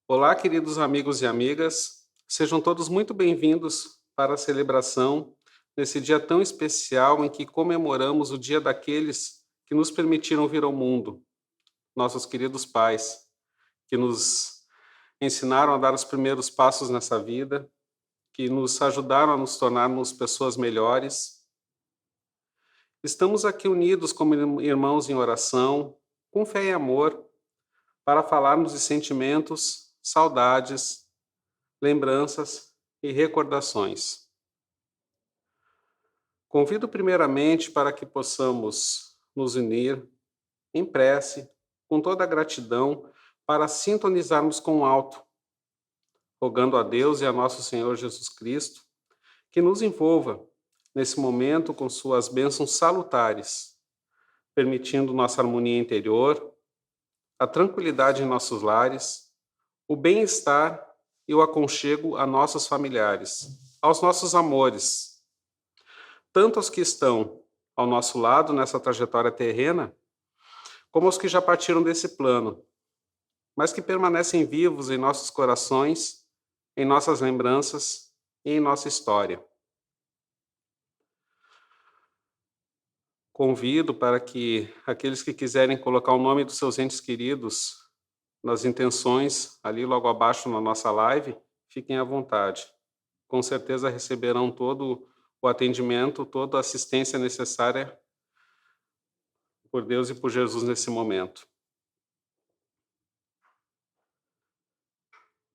Olá, queridos amigos e amigas, sejam todos muito bem-vindos para a celebração nesse dia tão especial em que comemoramos o dia daqueles que nos permitiram vir ao mundo, nossos queridos pais, que nos ensinaram a dar os primeiros passos nessa vida, que nos ajudaram a nos tornarmos pessoas melhores. Estamos aqui unidos como irmãos em oração, com fé e amor, para falarmos de sentimentos, saudades, lembranças e recordações. Convido primeiramente para que possamos nos unir em prece, com toda a gratidão, para sintonizarmos com o alto, rogando a Deus e a nosso Senhor Jesus Cristo que nos envolva nesse momento com suas bênçãos salutares, permitindo nossa harmonia interior, a tranquilidade em nossos lares, o bem-estar e o aconchego a nossos familiares, aos nossos amores, tanto aos que estão ao nosso lado nessa trajetória terrena, como aos que já partiram desse plano, mas que permanecem vivos em nossos corações, em nossas lembranças e em nossa história. Convido para que aqueles que quiserem colocar o nome dos seus entes queridos nas intenções, ali logo abaixo na nossa live, fiquem à vontade. Com certeza receberão todo o atendimento, toda a assistência necessária por Deus e por Jesus nesse momento.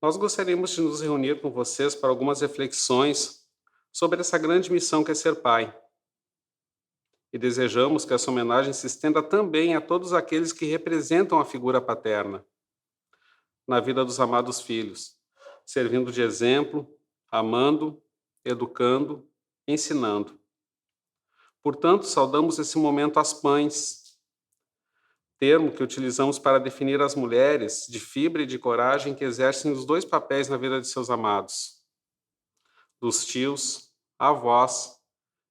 Nós gostaríamos de nos reunir com vocês para algumas reflexões sobre essa grande missão que é ser pai. E desejamos que essa homenagem se estenda também a todos aqueles que representam a figura paterna na vida dos amados filhos, servindo de exemplo, amando, educando, ensinando. Portanto, saudamos esse momento às mães, termo que utilizamos para definir as mulheres de fibra e de coragem que exercem os dois papéis na vida de seus amados, dos tios, avós,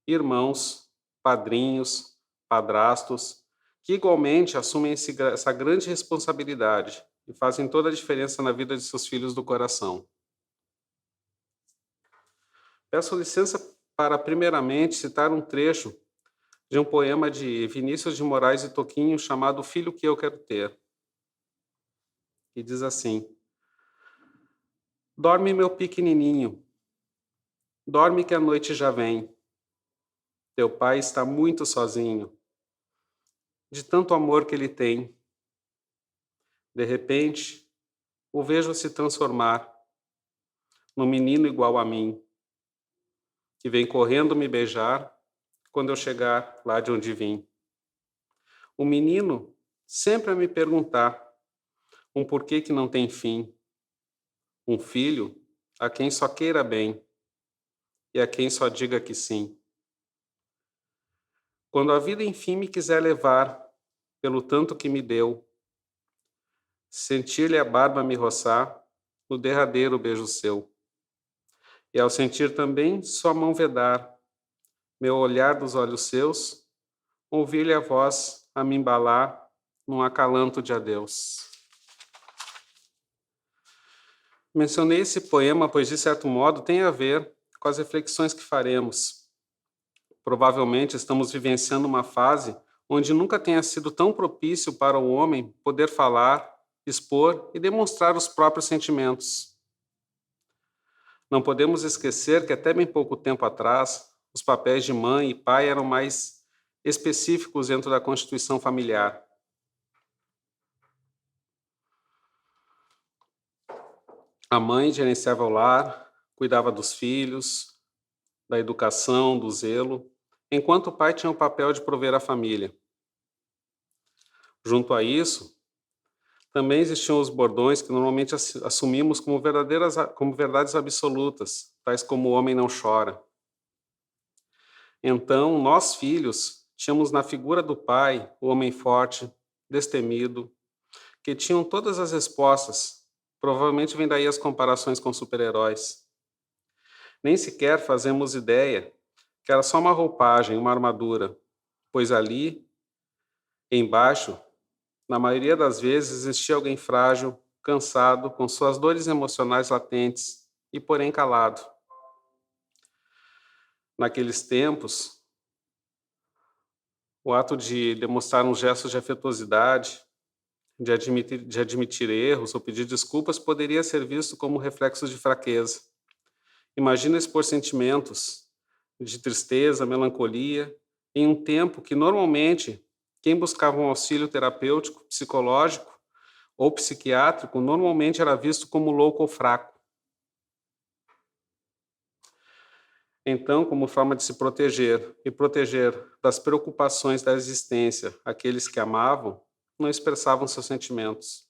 irmãos, padrinhos, padrastos, que igualmente assumem essa grande responsabilidade e fazem toda a diferença na vida de seus filhos do coração. Peço licença para, primeiramente, citar um trecho de um poema de Vinícius de Moraes e Toquinho chamado O Filho que Eu Quero Ter, que diz assim: Dorme, meu pequenininho, dorme que a noite já vem. Teu pai está muito sozinho, de tanto amor que ele tem. De repente, o vejo se transformar num menino igual a mim, que vem correndo me beijar quando eu chegar lá de onde vim. O menino sempre a me perguntar um porquê que não tem fim. Um filho a quem só queira bem e a quem só diga que sim. Quando a vida enfim me quiser levar, pelo tanto que me deu, sentir-lhe a barba me roçar, no derradeiro beijo seu. E ao sentir também sua mão vedar, meu olhar dos olhos seus, ouvir-lhe a voz a me embalar num acalanto de adeus. Mencionei esse poema, pois de certo modo tem a ver com as reflexões que faremos. Provavelmente estamos vivenciando uma fase onde nunca tenha sido tão propício para o homem poder falar, expor e demonstrar os próprios sentimentos. Não podemos esquecer que até bem pouco tempo atrás, os papéis de mãe e pai eram mais específicos dentro da constituição familiar. A mãe gerenciava o lar, cuidava dos filhos, da educação, do zelo, enquanto o pai tinha o papel de prover a família. Junto a isso, também existiam os bordões que normalmente assumimos como verdades absolutas, tais como o homem não chora. Então, nós filhos, tínhamos na figura do pai o homem forte, destemido, que tinham todas as respostas. Provavelmente vem daí as comparações com super-heróis. Nem sequer fazemos ideia que era só uma roupagem, uma armadura, pois ali, embaixo, na maioria das vezes, existia alguém frágil, cansado, com suas dores emocionais latentes e, porém, calado. Naqueles tempos, o ato de demonstrar um gesto de afetuosidade, de admitir erros ou pedir desculpas poderia ser visto como reflexo de fraqueza. Imagina expor sentimentos de tristeza, melancolia, em um tempo que normalmente quem buscava um auxílio terapêutico, psicológico ou psiquiátrico normalmente era visto como louco ou fraco. Então, como forma de se proteger e proteger das preocupações da existência aqueles que amavam, não expressavam seus sentimentos.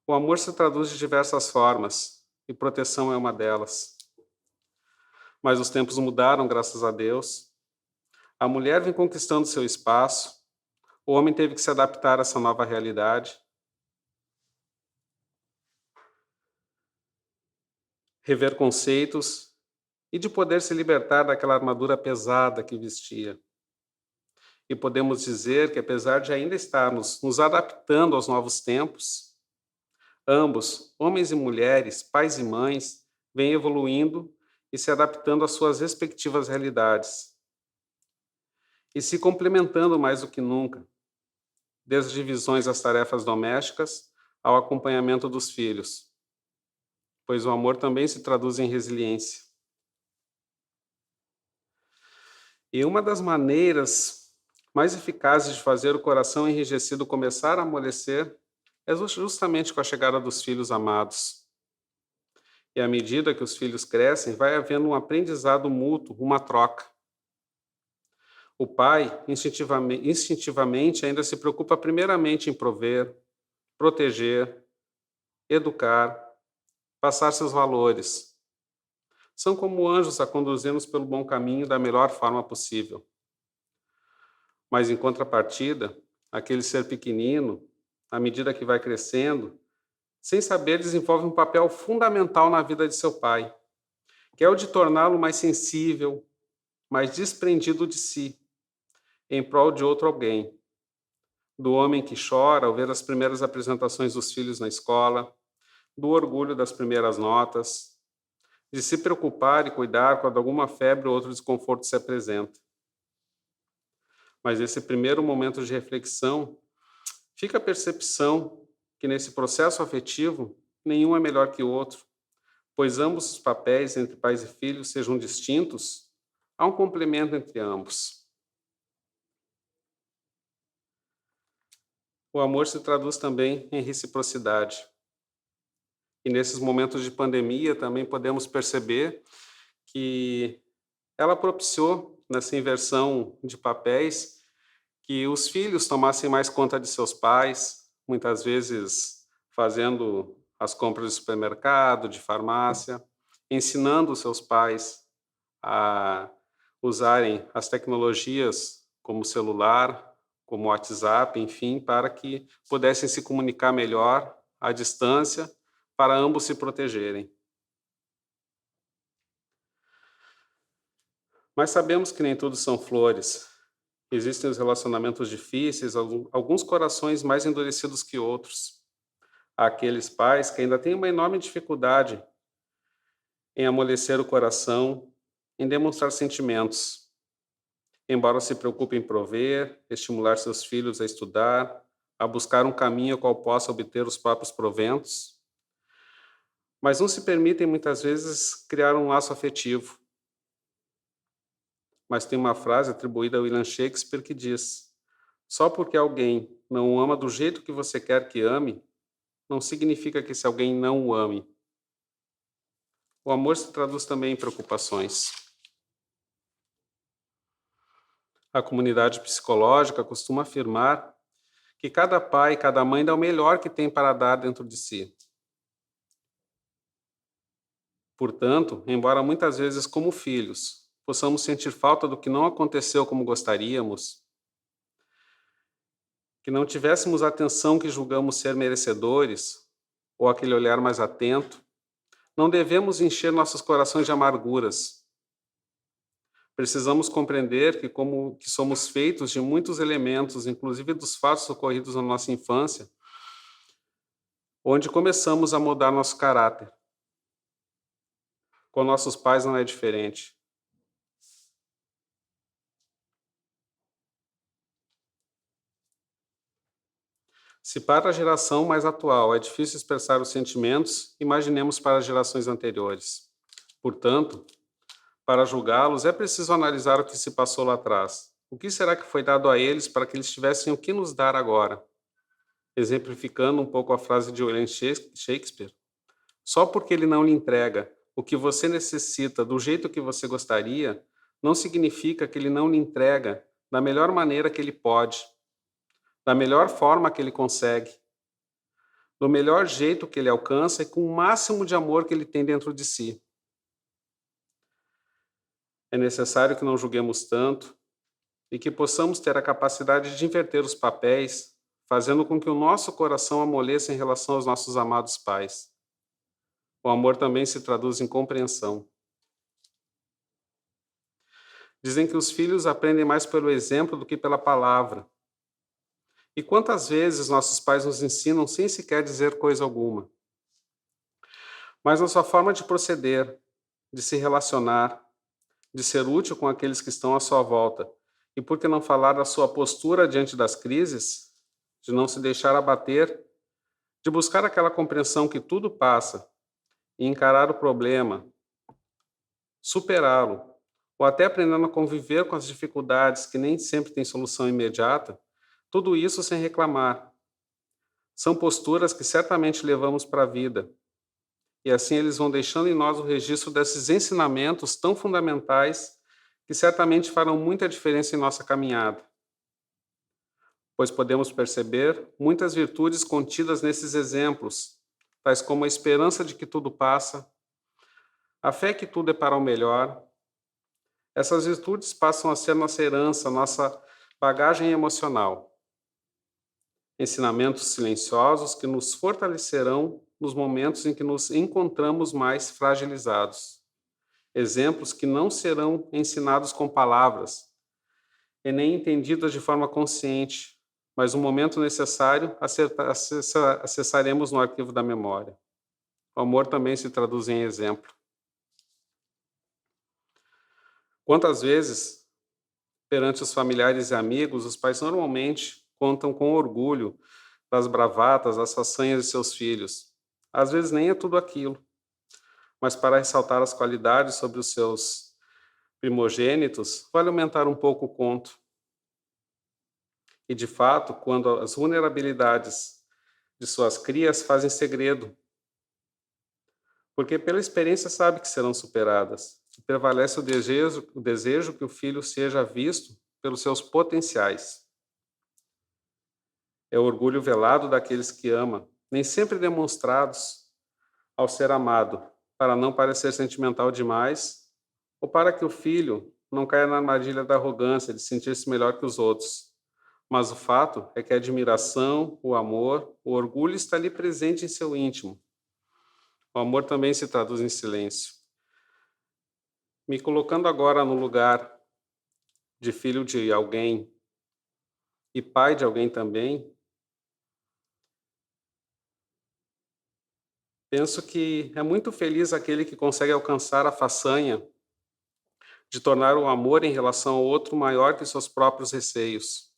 O amor se traduz de diversas formas, e proteção é uma delas. Mas os tempos mudaram, graças a Deus. A mulher vem conquistando seu espaço, o homem teve que se adaptar a essa nova realidade. Rever conceitos e de poder se libertar daquela armadura pesada que vestia. E podemos dizer que, apesar de ainda estarmos nos adaptando aos novos tempos, ambos, homens e mulheres, pais e mães, vêm evoluindo e se adaptando às suas respectivas realidades. E se complementando mais do que nunca, desde divisões das tarefas domésticas ao acompanhamento dos filhos, pois o amor também se traduz em resiliência. E uma das maneiras mais eficazes de fazer o coração enrijecido começar a amolecer é justamente com a chegada dos filhos amados. E à medida que os filhos crescem, vai havendo um aprendizado mútuo, uma troca. O pai, instintivamente, ainda se preocupa primeiramente em prover, proteger, educar, passar seus valores. São como anjos a conduzir-nos pelo bom caminho da melhor forma possível. Mas, em contrapartida, aquele ser pequenino, à medida que vai crescendo, sem saber, desenvolve um papel fundamental na vida de seu pai, que é o de torná-lo mais sensível, mais desprendido de si, em prol de outro alguém. Do homem que chora ao ver as primeiras apresentações dos filhos na escola, do orgulho das primeiras notas, de se preocupar e cuidar quando alguma febre ou outro desconforto se apresenta. Mas nesse primeiro momento de reflexão, fica a percepção que nesse processo afetivo, nenhum é melhor que o outro, pois ambos os papéis entre pais e filhos sejam distintos, há um complemento entre ambos. O amor se traduz também em reciprocidade. E nesses momentos de pandemia também podemos perceber que ela propiciou, nessa inversão de papéis, que os filhos tomassem mais conta de seus pais, muitas vezes fazendo as compras de supermercado, de farmácia, ensinando os seus pais a usarem as tecnologias como celular, como WhatsApp, enfim, para que pudessem se comunicar melhor à distância, para ambos se protegerem. Mas sabemos que nem tudo são flores. Existem os relacionamentos difíceis, alguns corações mais endurecidos que outros. Há aqueles pais que ainda têm uma enorme dificuldade em amolecer o coração, em demonstrar sentimentos. Embora se preocupem em prover, estimular seus filhos a estudar, a buscar um caminho ao qual possa obter os próprios proventos, mas não se permitem muitas vezes criar um laço afetivo. Mas tem uma frase atribuída a William Shakespeare que diz: só porque alguém não o ama do jeito que você quer que ame, não significa que esse alguém não o ame. O amor se traduz também em preocupações. A comunidade psicológica costuma afirmar que cada pai e cada mãe dá o melhor que tem para dar dentro de si. Portanto, embora muitas vezes como filhos possamos sentir falta do que não aconteceu como gostaríamos, que não tivéssemos a atenção que julgamos ser merecedores, ou aquele olhar mais atento, não devemos encher nossos corações de amarguras. Precisamos compreender que somos feitos de muitos elementos, inclusive dos fatos ocorridos na nossa infância, onde começamos a mudar nosso caráter. Com nossos pais não é diferente. Se para a geração mais atual é difícil expressar os sentimentos, imaginemos para as gerações anteriores. Portanto, para julgá-los, é preciso analisar o que se passou lá atrás. O que será que foi dado a eles para que eles tivessem o que nos dar agora? Exemplificando um pouco a frase de William Shakespeare, só porque ele não lhe entrega o que você necessita do jeito que você gostaria, não significa que ele não lhe entrega da melhor maneira que ele pode, da melhor forma que ele consegue, do melhor jeito que ele alcança e com o máximo de amor que ele tem dentro de si. É necessário que não julguemos tanto e que possamos ter a capacidade de inverter os papéis, fazendo com que o nosso coração amoleça em relação aos nossos amados pais. O amor também se traduz em compreensão. Dizem que os filhos aprendem mais pelo exemplo do que pela palavra. E quantas vezes nossos pais nos ensinam sem sequer dizer coisa alguma? Mas a sua forma de proceder, de se relacionar, de ser útil com aqueles que estão à sua volta, e por que não falar da sua postura diante das crises, de não se deixar abater, de buscar aquela compreensão que tudo passa e encarar o problema, superá-lo, ou até aprendendo a conviver com as dificuldades que nem sempre têm solução imediata, tudo isso sem reclamar. São posturas que certamente levamos para a vida, e assim eles vão deixando em nós o registro desses ensinamentos tão fundamentais que certamente farão muita diferença em nossa caminhada, pois podemos perceber muitas virtudes contidas nesses exemplos, tais como a esperança de que tudo passa, a fé que tudo é para o melhor. Essas virtudes passam a ser nossa herança, nossa bagagem emocional. Ensinamentos silenciosos que nos fortalecerão nos momentos em que nos encontramos mais fragilizados. Exemplos que não serão ensinados com palavras e nem entendidos de forma consciente, mas no momento necessário acessaremos no arquivo da memória. O amor também se traduz em exemplo. Quantas vezes, perante os familiares e amigos, os pais normalmente contam com orgulho das bravatas, das façanhas de seus filhos. Às vezes nem é tudo aquilo, mas para ressaltar as qualidades sobre os seus primogênitos, vale aumentar um pouco o conto. E, de fato, quando as vulnerabilidades de suas crias fazem segredo, porque pela experiência sabe que serão superadas, e prevalece o desejo que o filho seja visto pelos seus potenciais. É o orgulho velado daqueles que ama, nem sempre demonstrados ao ser amado, para não parecer sentimental demais, ou para que o filho não caia na armadilha da arrogância, de sentir-se melhor que os outros. Mas o fato é que a admiração, o amor, o orgulho está ali presente em seu íntimo. O amor também se traduz em silêncio. Me colocando agora no lugar de filho de alguém e pai de alguém também, penso que é muito feliz aquele que consegue alcançar a façanha de tornar o amor em relação ao outro maior que seus próprios receios.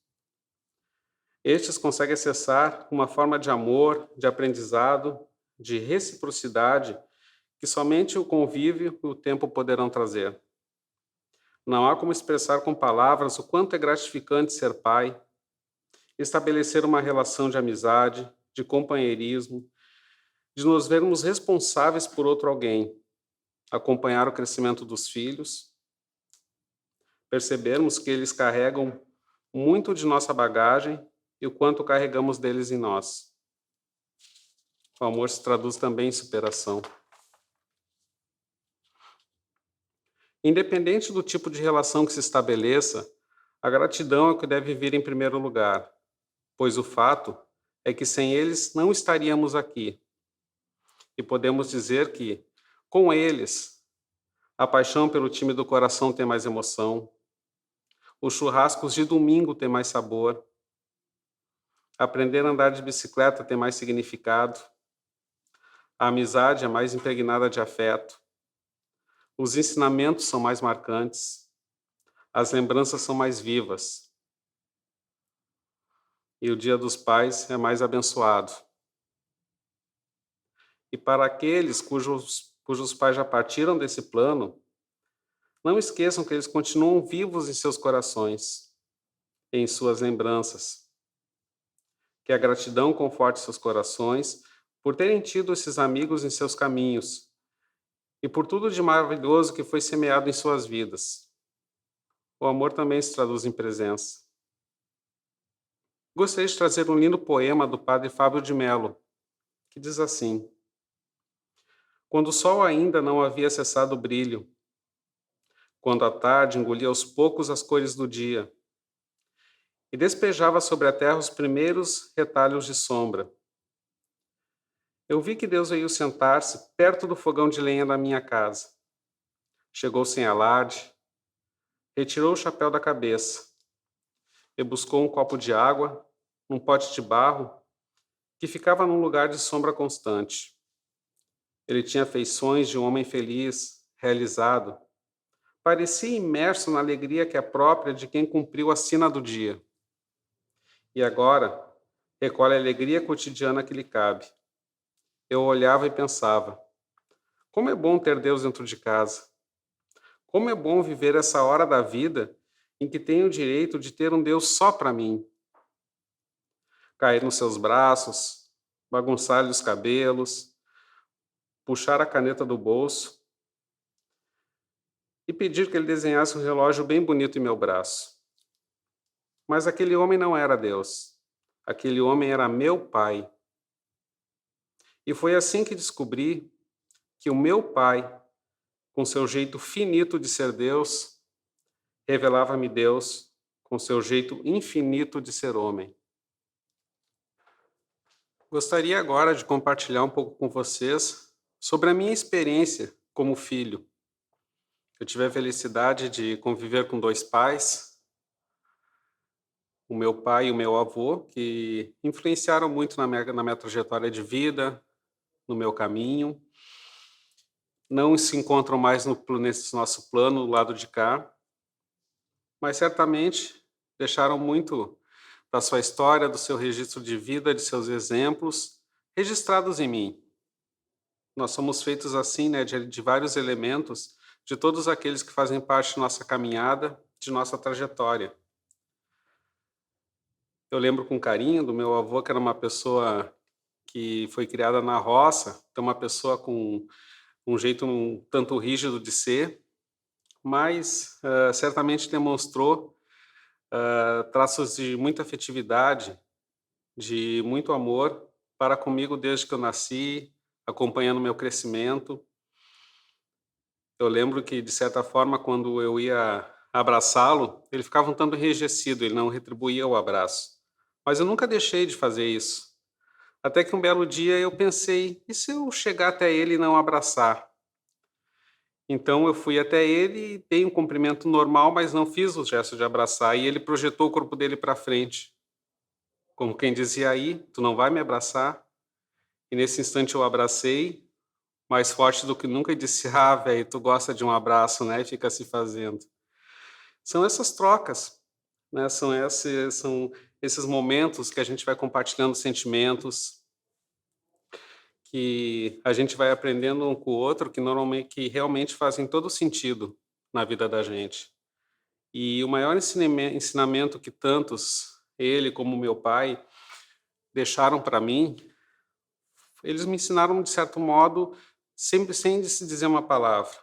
Estes conseguem acessar uma forma de amor, de aprendizado, de reciprocidade que somente o convívio e o tempo poderão trazer. Não há como expressar com palavras o quanto é gratificante ser pai, estabelecer uma relação de amizade, de companheirismo, de nos vermos responsáveis por outro alguém, acompanhar o crescimento dos filhos, percebermos que eles carregam muito de nossa bagagem e o quanto carregamos deles em nós. O amor se traduz também em superação. Independente do tipo de relação que se estabeleça, a gratidão é o que deve vir em primeiro lugar, pois o fato é que sem eles não estaríamos aqui. E podemos dizer que, com eles, a paixão pelo time do coração tem mais emoção, os churrascos de domingo têm mais sabor, aprender a andar de bicicleta tem mais significado, A amizade é mais impregnada de afeto, os ensinamentos são mais marcantes, as lembranças são mais vivas e o Dia dos Pais é mais abençoado. E para aqueles cujos pais já partiram desse plano, não esqueçam que eles continuam vivos em seus corações, em suas lembranças. Que a gratidão conforte seus corações por terem tido esses amigos em seus caminhos e por tudo de maravilhoso que foi semeado em suas vidas. O amor também se traduz em presença. Gostaria de trazer um lindo poema do padre Fábio de Mello, que diz assim: quando o sol ainda não havia cessado o brilho, quando a tarde engolia aos poucos as cores do dia e despejava sobre a terra os primeiros retalhos de sombra, eu vi que Deus veio sentar-se perto do fogão de lenha da minha casa. Chegou sem alarde, retirou o chapéu da cabeça e buscou um copo de água, num pote de barro, que ficava num lugar de sombra constante. Ele tinha feições de um homem feliz, realizado. Parecia imerso na alegria que é própria de quem cumpriu a sina do dia. E agora, recolhe a alegria cotidiana que lhe cabe. Eu olhava e pensava: como é bom ter Deus dentro de casa. Como é bom viver essa hora da vida em que tenho o direito de ter um Deus só para mim. Cair nos seus braços, bagunçar-lhe os cabelos, puxar a caneta do bolso e pedir que ele desenhasse um relógio bem bonito em meu braço. Mas aquele homem não era Deus. Aquele homem era meu pai. E foi assim que descobri que o meu pai, com seu jeito finito de ser Deus, revelava-me Deus com seu jeito infinito de ser homem. Gostaria agora de compartilhar um pouco com vocês sobre a minha experiência como filho. Eu tive a felicidade de conviver com 2 pais, o meu pai e o meu avô, que influenciaram muito na minha trajetória de vida, no meu caminho. Não se encontram mais nesse nosso plano, do lado de cá, mas certamente deixaram muito da sua história, do seu registro de vida, de seus exemplos, registrados em mim. Nós somos feitos assim, né, de vários elementos, de todos aqueles que fazem parte de nossa caminhada, de nossa trajetória. Eu lembro com carinho do meu avô, que era uma pessoa que foi criada na roça, então uma pessoa com um jeito um tanto rígido de ser, mas certamente demonstrou traços de muita afetividade, de muito amor para comigo desde que eu nasci, acompanhando meu crescimento. Eu lembro que, de certa forma, quando eu ia abraçá-lo, ele ficava um tanto enrijecido, ele não retribuía o abraço. Mas eu nunca deixei de fazer isso. Até que um belo dia eu pensei, e se eu chegar até ele e não abraçar? Então eu fui até ele e dei um cumprimento normal, mas não fiz o gesto de abraçar, e ele projetou o corpo dele para frente, como quem dizia: aí, tu não vai me abraçar? E nesse instante eu abracei, mais forte do que nunca, e disse: ah, velho, tu gosta de um abraço, né? E fica se fazendo. São essas trocas, né? São esses momentos que a gente vai compartilhando sentimentos, que a gente vai aprendendo um com o outro, que realmente fazem todo sentido na vida da gente. E o maior ensinamento que tantos, ele como meu pai, deixaram para mim, eles me ensinaram de certo modo, sempre sem se dizer uma palavra,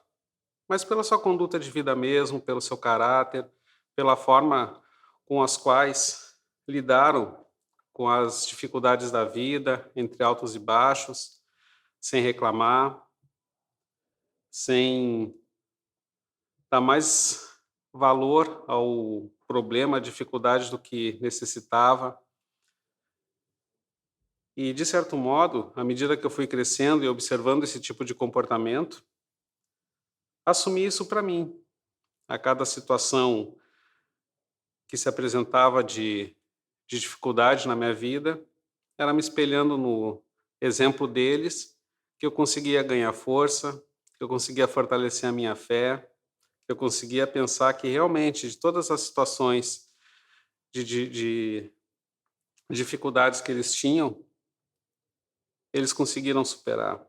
mas pela sua conduta de vida mesmo, pelo seu caráter, pela forma com as quais lidaram com as dificuldades da vida, entre altos e baixos, sem reclamar, sem dar mais valor ao problema, à dificuldade do que necessitava. E, de certo modo, à medida que eu fui crescendo e observando esse tipo de comportamento, assumi isso para mim. A cada situação que se apresentava de dificuldade na minha vida, era me espelhando no exemplo deles que eu conseguia ganhar força, que eu conseguia fortalecer a minha fé, que eu conseguia pensar que realmente de todas as situações de dificuldades que eles tinham, eles conseguiram superar.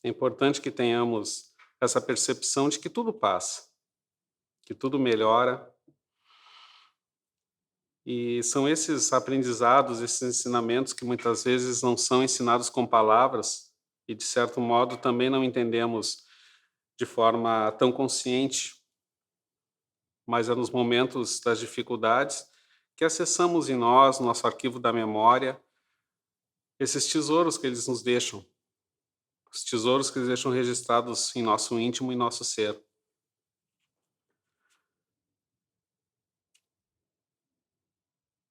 É importante que tenhamos essa percepção de que tudo passa, que tudo melhora. E são esses aprendizados, esses ensinamentos que muitas vezes não são ensinados com palavras e, de certo modo, também não entendemos de forma tão consciente, mas é nos momentos das dificuldades que acessamos em nós, nosso arquivo da memória, esses tesouros que eles nos deixam, os tesouros que eles deixam registrados em nosso íntimo e nosso ser.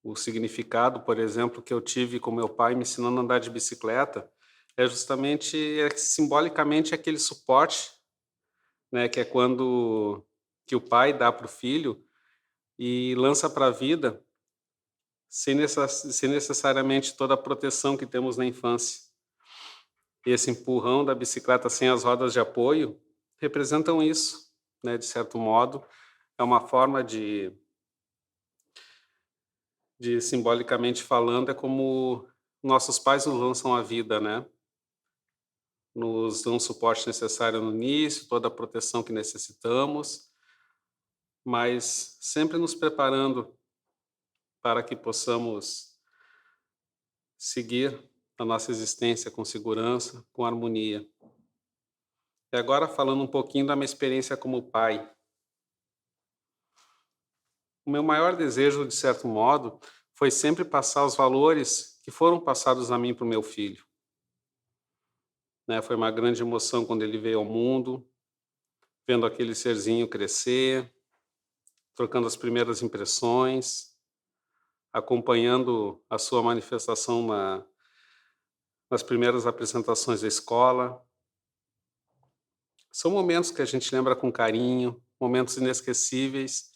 O significado, por exemplo, que eu tive com meu pai me ensinando a andar de bicicleta é justamente, simbolicamente, aquele suporte, né, que é quando que o pai dá para o filho e lança para a vida sem necessariamente toda a proteção que temos na infância. E esse empurrão da bicicleta sem as rodas de apoio representam isso, né, de certo modo. É uma forma de simbolicamente falando, é como nossos pais nos lançam a vida, né? Nos dão o suporte necessário no início, toda a proteção que necessitamos, mas sempre nos preparando para que possamos seguir a nossa existência com segurança, com harmonia. E agora falando um pouquinho da minha experiência como pai. O meu maior desejo, de certo modo, foi sempre passar os valores que foram passados a mim para o meu filho. Né? Foi uma grande emoção quando ele veio ao mundo, vendo aquele serzinho crescer, trocando as primeiras impressões, acompanhando a sua manifestação nas primeiras apresentações da escola. São momentos que a gente lembra com carinho, momentos inesquecíveis,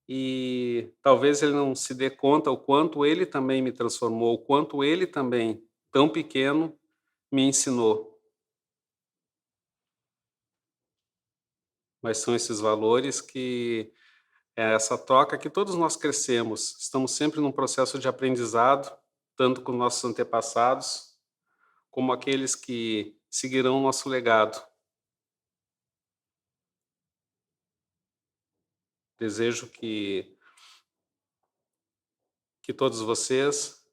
e talvez ele não se dê conta o quanto ele também me transformou, o quanto ele também, tão pequeno, me ensinou. Mas são esses valores que é essa troca que todos nós crescemos. Estamos sempre num processo de aprendizado, tanto com nossos antepassados, como aqueles que seguirão o nosso legado. Desejo que todos vocês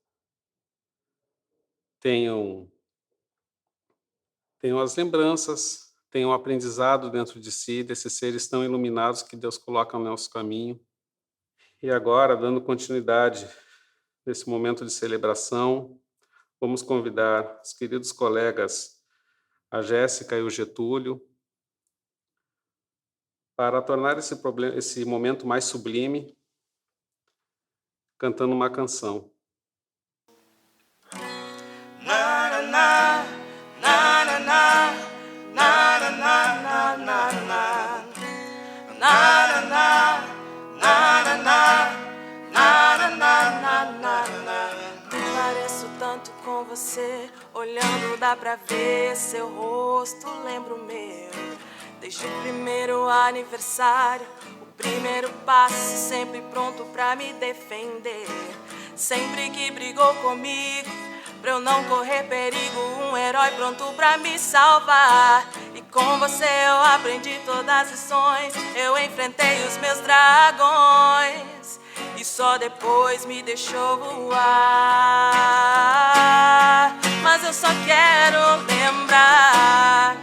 tenham as lembranças, tenham aprendizado dentro de si, desses seres tão iluminados que Deus coloca no nosso caminho. E agora, dando continuidade nesse momento de celebração, vamos convidar os queridos colegas, a Jéssica e o Getúlio, para tornar esse momento mais sublime, cantando uma canção. Pareço tanto com você, olhando dá pra ver seu rosto, lembro o meu. Desde o primeiro aniversário, o primeiro passo, sempre pronto pra me defender. Sempre que brigou comigo, pra eu não correr perigo, um herói pronto pra me salvar. E com você eu aprendi todas as lições, eu enfrentei os meus dragões e só depois me deixou voar. Mas eu só quero lembrar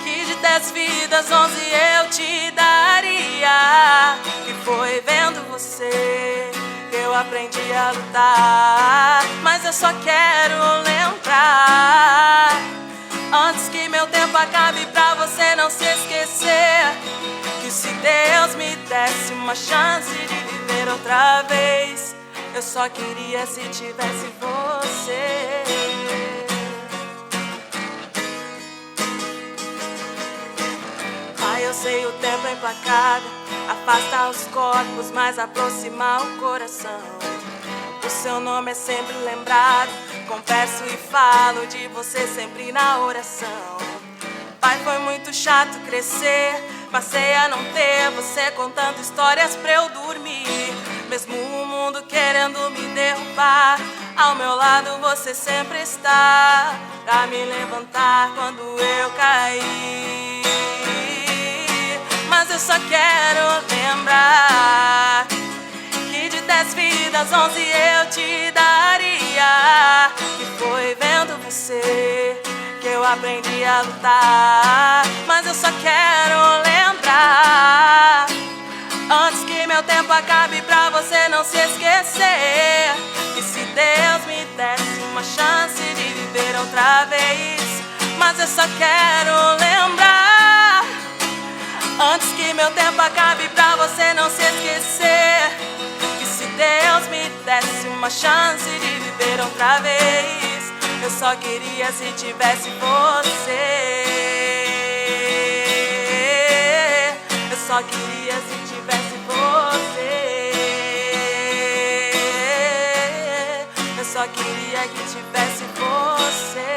que de 10 vidas 11 eu te daria. E foi vendo você que eu aprendi a lutar. Mas eu só quero lembrar, antes que meu tempo acabe, pra você não se esquecer, que se Deus me desse uma chance de viver outra vez, eu só queria se tivesse você. Pai, eu sei o tempo é implacável, afasta os corpos, mas aproxima o coração. O seu nome é sempre lembrado, converso e falo de você sempre na oração. Pai, foi muito chato crescer, passei a não ter você contando histórias pra eu dormir. Mesmo o mundo querendo me derrubar, ao meu lado você sempre está, pra me levantar quando eu cair. Mas eu só quero lembrar que de 10 vidas 11 eu te daria. E foi vendo você que eu aprendi a lutar. Mas eu só quero lembrar, antes que meu tempo acabe, pra você não se esquecer, que se Deus me desse uma chance de viver outra vez. Mas eu só quero lembrar, antes que meu tempo acabe, pra você não se esquecer, que se Deus me desse uma chance de viver outra vez, eu só queria se tivesse você. Eu só queria se tivesse você. Eu só queria que tivesse você.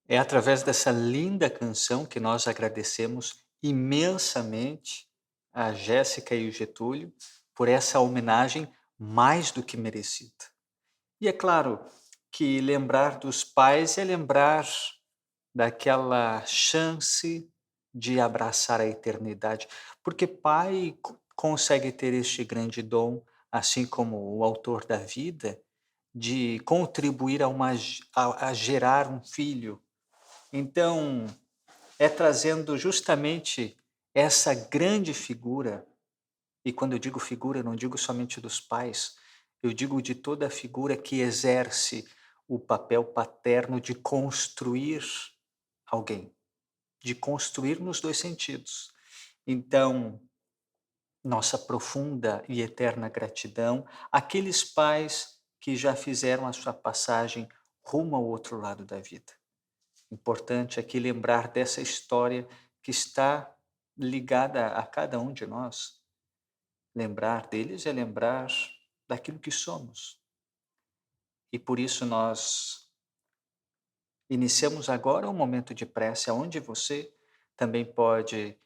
É através dessa linda canção que nós agradecemos imensamente a Jéssica e o Getúlio por essa homenagem mais do que merecida. E é claro que lembrar dos pais é lembrar daquela chance de abraçar a eternidade, porque pai consegue ter este grande dom, assim como o autor da vida, de contribuir a gerar um filho. Então, é trazendo justamente essa grande figura, e quando eu digo figura, eu não digo somente dos pais, eu digo de toda a figura que exerce o papel paterno de construir alguém, de construir nos dois sentidos. Então, nossa profunda e eterna gratidão àqueles pais que já fizeram a sua passagem rumo ao outro lado da vida. Importante aqui lembrar dessa história que está ligada a cada um de nós. Lembrar deles é lembrar daquilo que somos. E por isso nós iniciamos agora um momento de prece, onde você também pode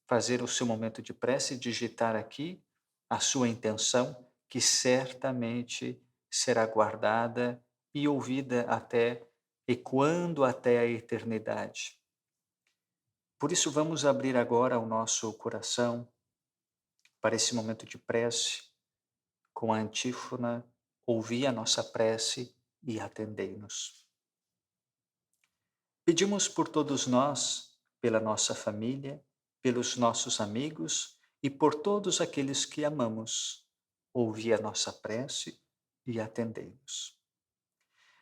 fazer o seu momento de prece e digitar aqui a sua intenção, que certamente será guardada e ouvida ecoando até a eternidade. Por isso vamos abrir agora o nosso coração para esse momento de prece, com a antífona: ouvi a nossa prece e atendei-nos. Pedimos por todos nós, pela nossa família, pelos nossos amigos e por todos aqueles que amamos. Ouvi a nossa prece e atendei-nos.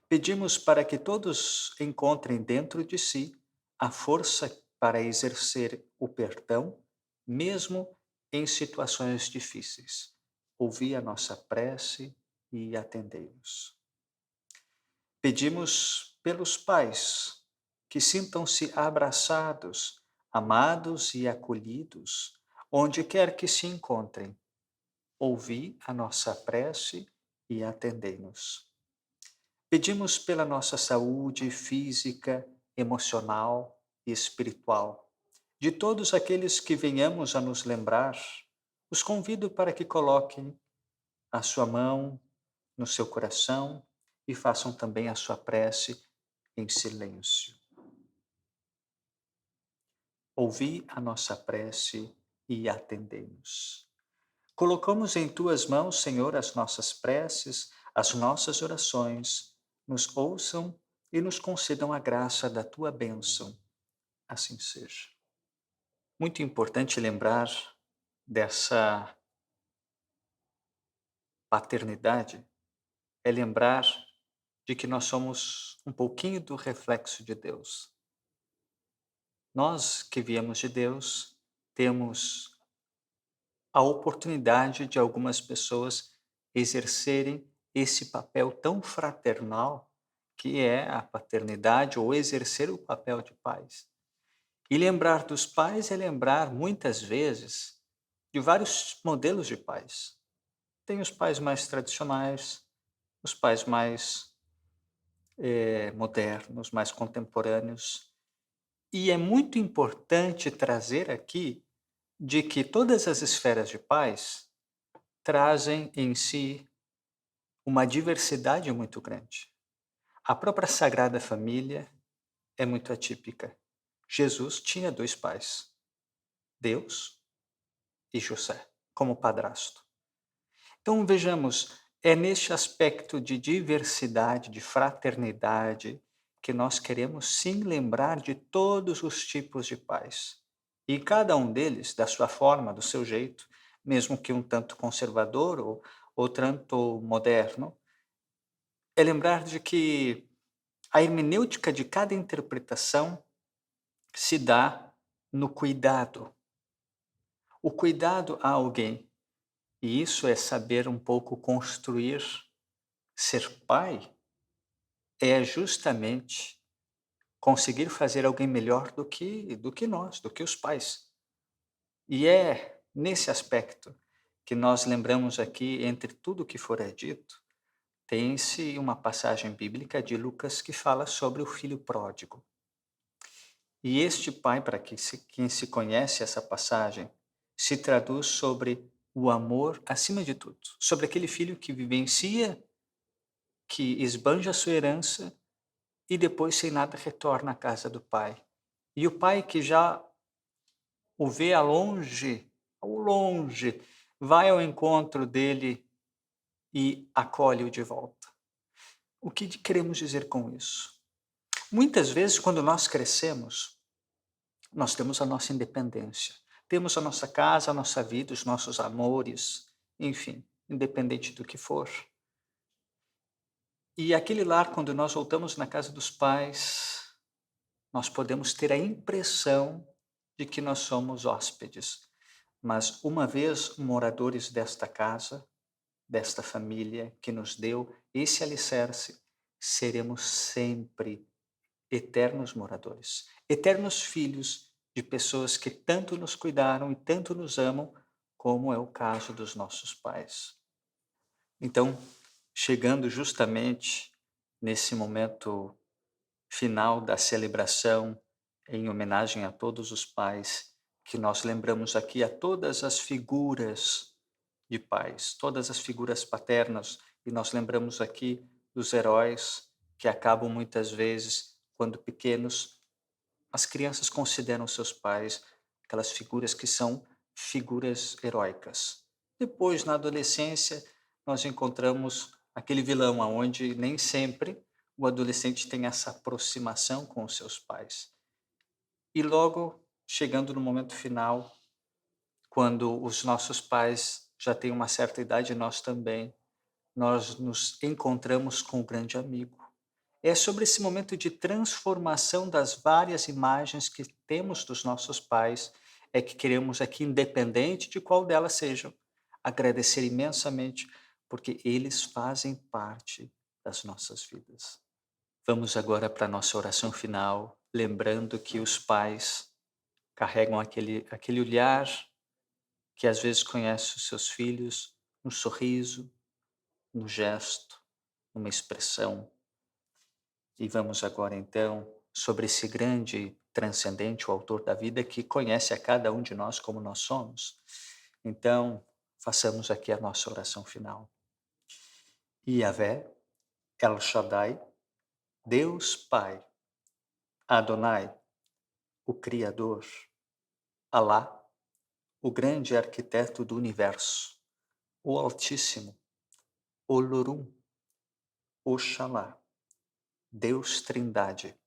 Pedimos para que todos encontrem dentro de si a força para exercer o perdão, mesmo em situações difíceis. Ouvi a nossa prece e atendei-nos. Pedimos pelos pais, que sintam-se abraçados, amados e acolhidos, onde quer que se encontrem. Ouvi a nossa prece e atendei-nos. Pedimos pela nossa saúde física, emocional e espiritual. De todos aqueles que venhamos a nos lembrar, os convido para que coloquem a sua mão no seu coração e façam também a sua prece em silêncio. Ouvi a nossa prece e atendei-nos. Colocamos em tuas mãos, Senhor, as nossas preces, as nossas orações. Nos ouçam e nos concedam a graça da tua bênção. Assim seja. Muito importante lembrar dessa paternidade é lembrar de que nós somos um pouquinho do reflexo de Deus. Nós que viemos de Deus, temos a oportunidade de algumas pessoas exercerem esse papel tão fraternal que é a paternidade ou exercer o papel de pais. E lembrar dos pais é lembrar, muitas vezes, de vários modelos de pais. Tem os pais mais tradicionais, os pais mais modernos, mais contemporâneos. E é muito importante trazer aqui de que todas as esferas de pais trazem em si uma diversidade muito grande. A própria Sagrada Família é muito atípica. Jesus tinha dois pais, Deus e José, como padrasto. Então vejamos, é neste aspecto de diversidade, de fraternidade, que nós queremos sim lembrar de todos os tipos de pais. E cada um deles, da sua forma, do seu jeito, mesmo que um tanto conservador ou tanto moderno, é lembrar de que a hermenêutica de cada interpretação se dá no cuidado. O cuidado a alguém. E isso é saber um pouco construir. Ser pai é justamente conseguir fazer alguém melhor do que nós, do que os pais. E é nesse aspecto que nós lembramos aqui, entre tudo que fora dito, tem-se uma passagem bíblica de Lucas que fala sobre o filho pródigo. E este pai, para quem se conhece essa passagem, se traduz sobre o amor acima de tudo, sobre aquele filho que vivencia, que esbanja a sua herança e depois sem nada retorna à casa do pai. E o pai que já o vê ao longe, vai ao encontro dele e acolhe-o de volta. O que queremos dizer com isso? Muitas vezes, quando nós crescemos, nós temos a nossa independência. Temos a nossa casa, a nossa vida, os nossos amores, enfim, independente do que for. E aquele lar, quando nós voltamos na casa dos pais, nós podemos ter a impressão de que nós somos hóspedes. Mas uma vez moradores desta casa, desta família que nos deu esse alicerce, seremos sempre eternos moradores, eternos filhos de pessoas que tanto nos cuidaram e tanto nos amam, como é o caso dos nossos pais. Então, chegando justamente nesse momento final da celebração, em homenagem a todos os pais, que nós lembramos aqui a todas as figuras de pais, todas as figuras paternas, e nós lembramos aqui dos heróis que acabam muitas vezes, quando pequenos, as crianças consideram seus pais aquelas figuras que são figuras heróicas. Depois, na adolescência, nós encontramos aquele vilão aonde nem sempre o adolescente tem essa aproximação com os seus pais. E logo, chegando no momento final, quando os nossos pais já têm uma certa idade, nós também, nós nos encontramos com o grande amigo. É sobre esse momento de transformação das várias imagens que temos dos nossos pais, é que queremos aqui, independente de qual delas sejam, agradecer imensamente, porque eles fazem parte das nossas vidas. Vamos agora para a nossa oração final, lembrando que os pais carregam aquele olhar que às vezes conhece os seus filhos, no sorriso, no gesto, numa expressão. E vamos agora então sobre esse grande transcendente, o autor da vida, que conhece a cada um de nós como nós somos. Então, façamos aqui a nossa oração final. Yahvé, El Shaddai, Deus Pai, Adonai, o Criador, Alá, o grande arquiteto do universo, o Altíssimo, Olorum, Oxalá, Deus Trindade,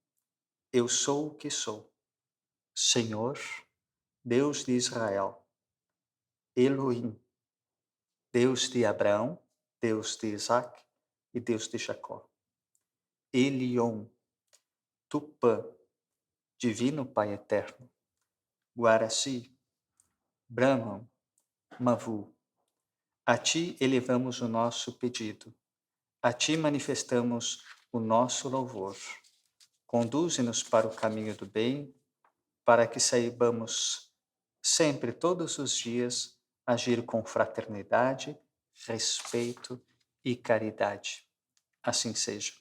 eu sou o que sou, Senhor, Deus de Israel, Elohim, Deus de Abraão, Deus de Isaac, e Deus de Jacó. Elion, Tupã, Divino Pai Eterno, Guaraci, Brahman, Mavu, a Ti elevamos o nosso pedido, a Ti manifestamos o nosso louvor. Conduze-nos para o caminho do bem, para que saibamos sempre, todos os dias, agir com fraternidade, respeito e caridade. Assim seja.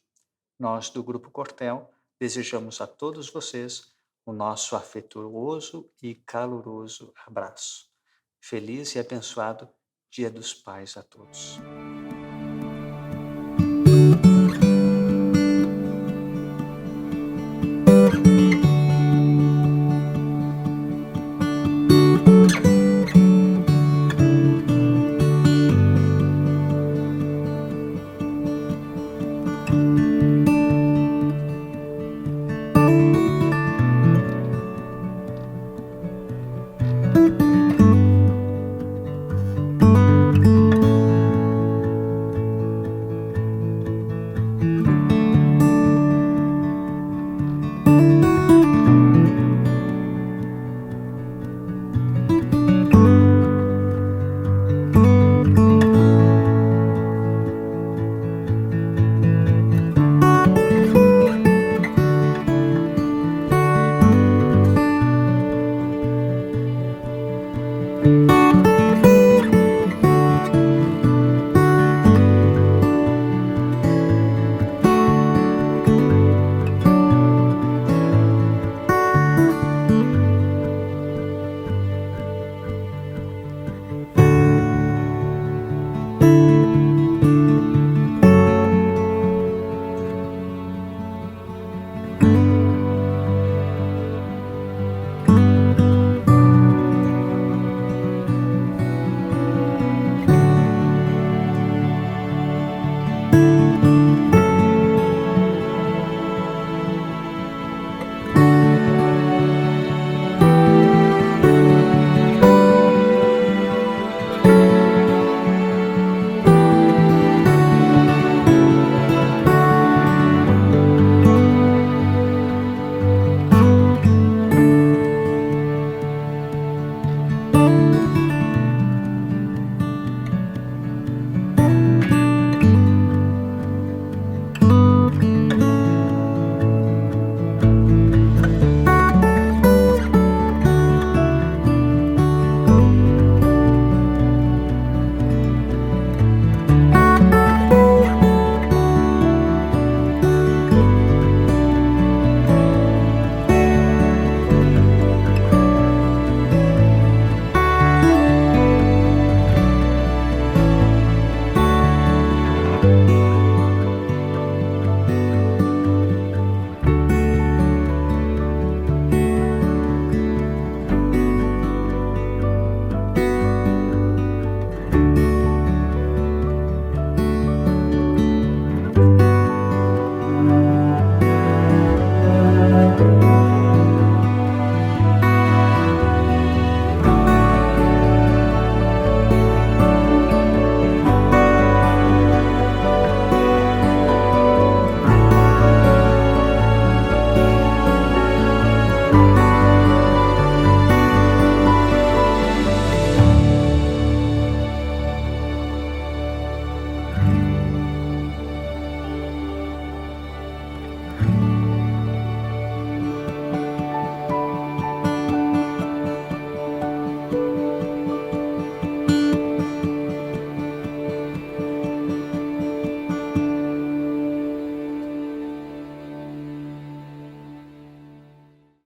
Nós, do Grupo Cortel, desejamos a todos vocês o nosso afetuoso e caloroso abraço. Feliz e abençoado Dia dos Pais a todos.